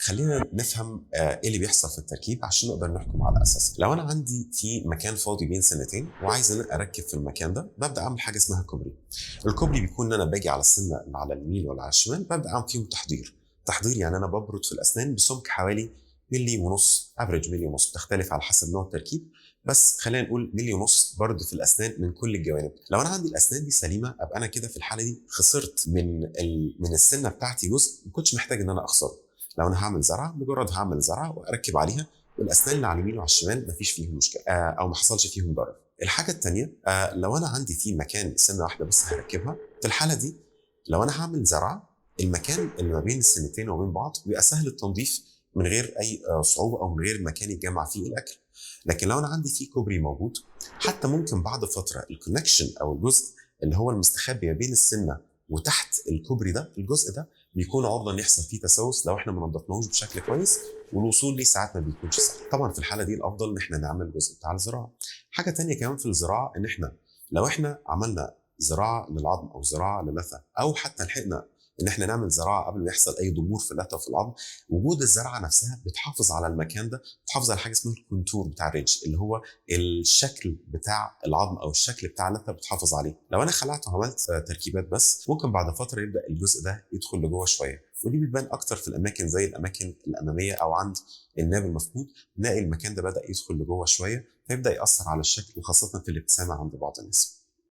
خلينا نفهم ايه اللي بيحصل في التركيب عشان نقدر نحكم على اساسه. لو انا عندي في مكان فاضي بين سنتين وعايز ان أنا اركب في المكان ده، ببدا اعمل حاجه اسمها كوبري. الكوبري بيكون ان انا باجي على السنه اللي على اليمين ولا على الشمال، ببدا اعمل فيهم تحضير يعني انا ببرد في الاسنان بسمك حوالي ملي ونص، افريج ملي ونص، بتختلف على حسب نوع التركيب، بس خلينا نقول ملي ونص برد في الاسنان من كل الجوانب. لو انا عندي الاسنان دي سليمه، ابقى انا كده في الحاله دي خسرت من السنه بتاعتي جزء ما كنتش محتاج ان انا اخسره. لو انا هعمل زرعه، مجرد هعمل زرعه واركب عليها، والاسنان اللي على اليمين وعلى الشمال مفيش فيهم مشكله او ما حصلش فيهم ضرر. الحاجه الثانيه، لو انا عندي في مكان سنه واحده بس هركبها، في الحاله دي لو انا هعمل زرعه، المكان اللي ما بين السنتين وبين بعض بيبقى سهل التنظيف من غير اي صعوبه او من غير مكان يتجمع فيه الاكل. لكن لو انا عندي فيه كوبري موجود، حتى ممكن بعد فتره الكونكشن او الجزء اللي هو المستخبي ما بين السنه وتحت الكوبري ده، الجزء ده بيكون عرضه ان يحصل فيه تسوس لو احنا ما نضفناهوش بشكل كويس، والوصول ليه ساعات ما بيكونش سهل. طبعا في الحاله دي الافضل ان احنا نعمل الجزء بتاع الزراعه. حاجه تانية كمان في الزراعه، ان احنا لو احنا عملنا زراعه للعظم او زراعه للثه، او حتى لحقنا ان احنا نعمل زراعه قبل ما يحصل اي ضمور في اللثه وفي العظم، وجود الزرعه نفسها بتحافظ على المكان ده، بتحافظ على حاجه اسمها الكونتور بتاع الريدج، اللي هو الشكل بتاع العظم او الشكل بتاع اللثه، بتحافظ عليه. لو انا خلعت وعملت تركيبات بس، ممكن بعد فتره يبدا الجزء ده يدخل لجوه شويه، ودي بتبان اكتر في الاماكن زي الاماكن الاماميه او عند الناب المفقود، نلاقي المكان ده بدا يدخل لجوه شويه، فيبدا ياثر على الشكل وخاصه في الابتسامه عند بعض الناس.